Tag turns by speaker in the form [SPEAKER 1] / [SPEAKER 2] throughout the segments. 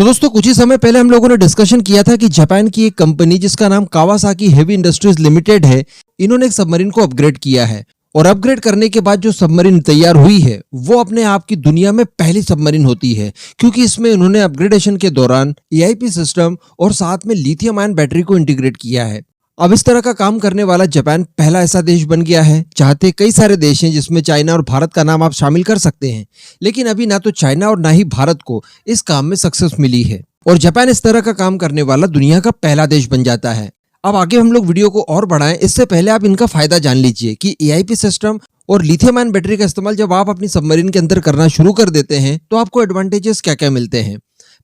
[SPEAKER 1] तो दोस्तों कुछ ही समय पहले हम लोगों ने डिस्कशन किया था कि जापान की एक कंपनी जिसका नाम कावासाकी हेवी इंडस्ट्रीज लिमिटेड है, इन्होंने एक सबमरीन को अपग्रेड किया है और अपग्रेड करने के बाद जो सबमरीन तैयार हुई है वो अपने आप की दुनिया में पहली सबमरीन होती है, क्योंकि इसमें उन्होंने अपग्रेडेशन के दौरान एआईपी सिस्टम और साथ में लिथियम आयन बैटरी को इंटीग्रेट किया है। अब इस तरह का काम करने वाला जापान पहला ऐसा देश बन गया है। चाहते कई सारे देश हैं जिसमें चाइना और भारत का नाम आप शामिल कर सकते हैं, लेकिन अभी ना तो चाइना और ना ही भारत को इस काम में सक्सेस मिली है और जापान इस तरह का काम करने वाला दुनिया का पहला देश बन जाता है। अब आगे हम लोग वीडियो को और बढ़ाएं, इससे पहले आप इनका फायदा जान लीजिए कि एआईपी सिस्टम और लिथियम आयन बैटरी का इस्तेमाल जब आप अपनी सबमरीन के अंदर करना शुरू कर देते हैं तो आपको एडवांटेजेस क्या क्या मिलते हैं।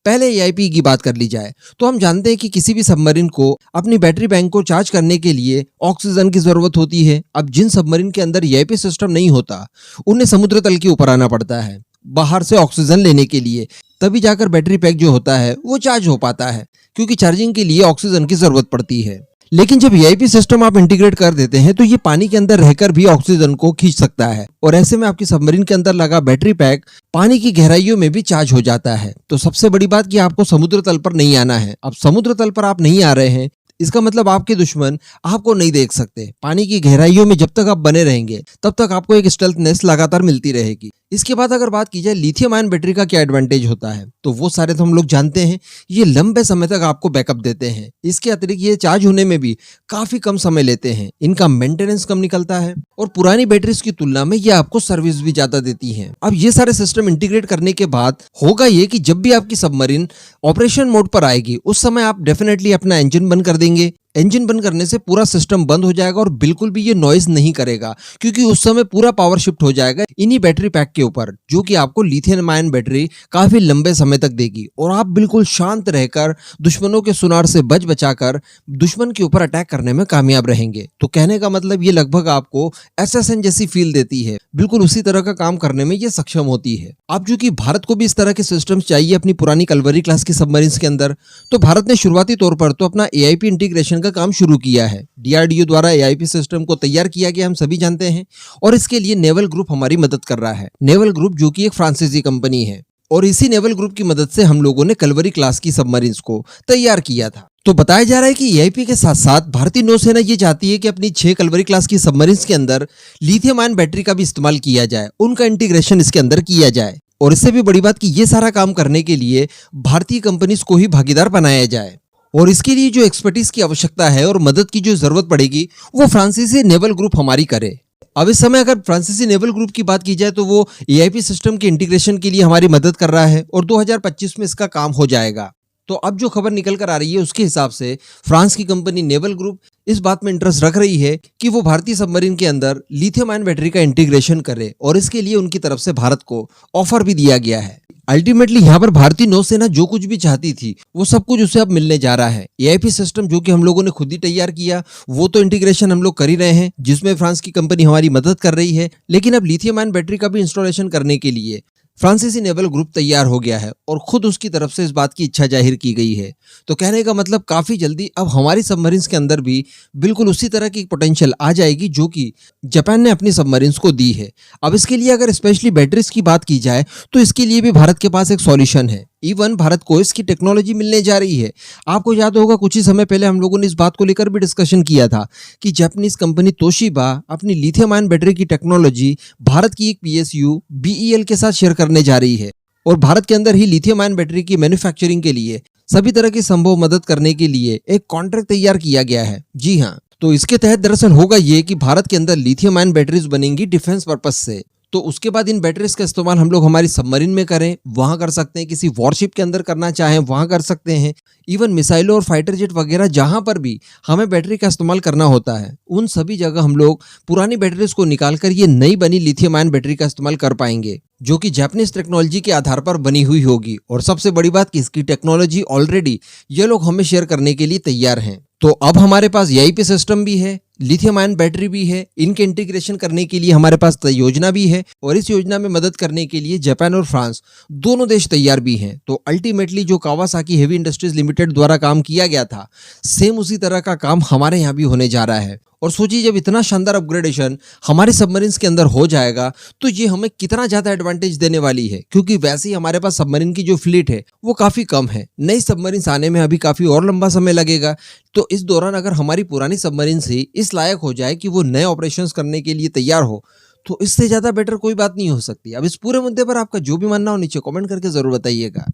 [SPEAKER 1] पहले एआईपी की बात कर ली जाए तो हम जानते हैं कि किसी भी सबमरीन को अपनी बैटरी बैंक को चार्ज करने के लिए ऑक्सीजन की जरूरत होती है। अब जिन सबमरीन के अंदर एआईपी सिस्टम नहीं होता उन्हें समुद्र तल के ऊपर आना पड़ता है बाहर से ऑक्सीजन लेने के लिए, तभी जाकर बैटरी पैक जो होता है वो चार्ज हो पाता है, क्योंकि चार्जिंग के लिए ऑक्सीजन की जरूरत पड़ती है। लेकिन जब एआईपी सिस्टम आप इंटीग्रेट कर देते हैं तो ये पानी के अंदर रहकर भी ऑक्सीजन को खींच सकता है और ऐसे में आपकी सबमरीन के अंदर लगा बैटरी पैक पानी की गहराइयों में भी चार्ज हो जाता है। तो सबसे बड़ी बात कि आपको समुद्र तल पर नहीं आना है। अब समुद्र तल पर आप नहीं आ रहे हैं, इसका मतलब आपके दुश्मन आपको नहीं देख सकते। पानी की गहराइयों में जब तक आप बने रहेंगे तब तक आपको एक स्टेल्थनेस लगातार मिलती रहेगी। इसके बाद अगर बात की जाए लिथियम आयन बैटरी का क्या एडवांटेज होता है, तो वो सारे तो हम लोग जानते हैं। ये लंबे समय तक आपको बैकअप देते हैं। इसके अतिरिक्त ये चार्ज होने में भी काफी कम समय लेते हैं, इनका मेंटेनेंस कम निकलता है और पुरानी बैटरीज की तुलना में ये आपको सर्विस भी ज्यादा देती है। अब ये सारे सिस्टम इंटीग्रेट करने के बाद होगा ये कि जब भी आपकी सबमरीन ऑपरेशन मोड पर आएगी उस समय आप डेफिनेटली अपना इंजन बंद कर देंगे। इंजन बंद करने से पूरा सिस्टम बंद हो जाएगा और बिल्कुल भी ये नॉइज नहीं करेगा, क्योंकि उस समय पूरा पावर शिफ्ट हो जाएगा इन्हीं बैटरी पैक के ऊपर, जो कि आपको लिथियम आयन बैटरी काफी लंबे समय तक देगी और आप बिल्कुल शांत रहकर दुश्मनों के सुनार से बच बचाकर दुश्मन के ऊपर अटैक करने में कामयाब रहेंगे। तो कहने का मतलब ये लगभग आपको एसएसएन जैसी फील देती है, बिल्कुल उसी तरह का काम करने में ये सक्षम होती है। अब चूंकि भारत को भी इस तरह के सिस्टम चाहिए अपनी पुरानी कलवरी क्लास की सबमरीन्स के अंदर, तो भारत ने शुरुआती तौर पर तो अपना एआईपी इंटीग्रेशन का काम शुरू किया है। डीआरडीओ द्वारा एआईपी सिस्टम को तैयार किया गया, हम सभी जानते हैं, और इसके लिए नेवल ग्रुप हमारी मदद कर रहा है। नेवल ग्रुप जो कि एक फ्रांसीसी कंपनी है और इसी नेवल ग्रुप की मदद से हम लोगों ने कलवरी क्लास की सबमरीन्स को तैयार किया था। तो बताया जा रहा है कि एआईपी के साथ साथ भारतीय नौसेना ये चाहती है कि अपनी 6 कलवरी क्लास की सबमरीन्स के अंदर लिथियम आयन बैटरी का भी इस्तेमाल किया जाए, उनका इंटीग्रेशन इसके अंदर किया जाए और इससे भी बड़ी बात कि ये सारा काम करने के लिए भारतीय कंपनीज को ही भागीदार बनाया जाए और इसके लिए जो एक्सपर्टीज की आवश्यकता है और मदद की जो जरूरत पड़ेगी वो फ्रांसीसी नेवल ग्रुप हमारी करे। अब इस समय अगर फ्रांसीसी नेवल ग्रुप की बात की जाए तो वो एआईपी सिस्टम के इंटीग्रेशन के लिए हमारी मदद कर रहा है और 2025 में इसका काम हो जाएगा। तो अब जो खबर निकल कर आ रही है उसके हिसाब से फ्रांस की कंपनी नेवल ग्रुप इस बात में इंटरेस्ट रख रही है कि वो भारतीय सबमरीन के अंदर लिथियम आयन बैटरी का इंटीग्रेशन करे और इसके लिए उनकी तरफ से भारत को ऑफर भी दिया गया है। अल्टीमेटली यहाँ पर भारतीय नौसेना जो कुछ भी चाहती थी वो सब कुछ उसे अब मिलने जा रहा है। एआईपी सिस्टम जो कि हम लोगों ने खुद ही तैयार किया वो तो इंटीग्रेशन हम लोग कर ही रहे हैं, जिसमें फ्रांस की कंपनी हमारी मदद कर रही है, लेकिन अब लिथियम आयन बैटरी का भी इंस्टॉलेशन करने के लिए फ्रांसीसी नेवल ग्रुप तैयार हो गया है और खुद उसकी तरफ से इस बात की इच्छा जाहिर की गई है। तो कहने का मतलब काफी जल्दी अब हमारी सबमरीन्स के अंदर भी बिल्कुल उसी तरह की पोटेंशियल आ जाएगी जो कि जापान ने अपनी सबमरीन्स को दी है। अब इसके लिए अगर स्पेशली बैटरीज की बात की जाए तो इसके लिए भी भारत के पास एक सॉल्यूशन है। इवन भारत को इसकी टेक्नोलॉजी मिलने जा रही है। आपको याद होगा कुछ ही समय पहले हम लोगों ने इस बात को लेकर भी डिस्कशन किया था कि जापानीज कंपनी तोशिबा अपनी लिथियम आयन बैटरी की टेक्नोलॉजी भारत की एक पीएसयू बीईएल के साथ शेयर करने जा रही है और भारत के अंदर ही लिथियम आयन बैटरी की मैन्युफैक्चरिंग के लिए सभी तरह की संभव मदद करने के लिए एक कॉन्ट्रैक्ट तैयार किया गया है। जी हाँ, तो इसके तहत दरअसल होगा ये कि भारत के अंदर लिथियम आयन बैटरीज बनेंगी डिफेंस पर्पज से। तो उसके बाद इन बैटरीज का इस्तेमाल हम लोग हमारी सबमरीन में करें, वहां कर सकते हैं, किसी वॉरशिप के अंदर करना चाहें वहां कर सकते हैं, इवन मिसाइलों और फाइटर जेट वगैरह जहां पर भी हमें बैटरी का इस्तेमाल करना होता है उन सभी जगह हम लोग पुरानी बैटरीज को निकालकर ये नई बनी लिथियम आयन बैटरी का इस्तेमाल कर पाएंगे, जो कि जापानीज टेक्नोलॉजी के आधार पर बनी हुई होगी। और सबसे बड़ी बात कि इसकी टेक्नोलॉजी ऑलरेडी ये लोग हमें शेयर करने के लिए तैयार हैं। तो अब हमारे पास एआईपी सिस्टम भी है, लिथियम आयन बैटरी भी है, इनके इंटीग्रेशन करने के लिए हमारे पास योजना भी है और इस योजना में मदद करने के लिए जापान और फ्रांस दोनों देश तैयार भी हैं। तो अल्टीमेटली जो कावासाकी हेवी इंडस्ट्रीज लिमिटेड द्वारा काम किया गया था, सेम उसी तरह का काम हमारे यहाँ भी होने जा रहा है। और सोचिए जब इतना शानदार अपग्रेडेशन हमारे सबमरीन्स के अंदर हो जाएगा तो ये हमें कितना ज्यादा एडवांटेज देने वाली है, क्योंकि वैसे ही हमारे पास सबमरीन की जो फ्लीट है वो काफी कम है। नई सबमरीन्स आने में अभी काफी और लंबा समय लगेगा। तो इस दौरान अगर हमारी पुरानी सबमरीन्स ही इस लायक हो जाए कि वो नए ऑपरेशंस करने के लिए तैयार हो, तो इससे ज्यादा बेटर कोई बात नहीं हो सकती। अब इस पूरे मुद्दे पर आपका जो भी मानना हो नीचे कमेंट करके जरूर बताइएगा।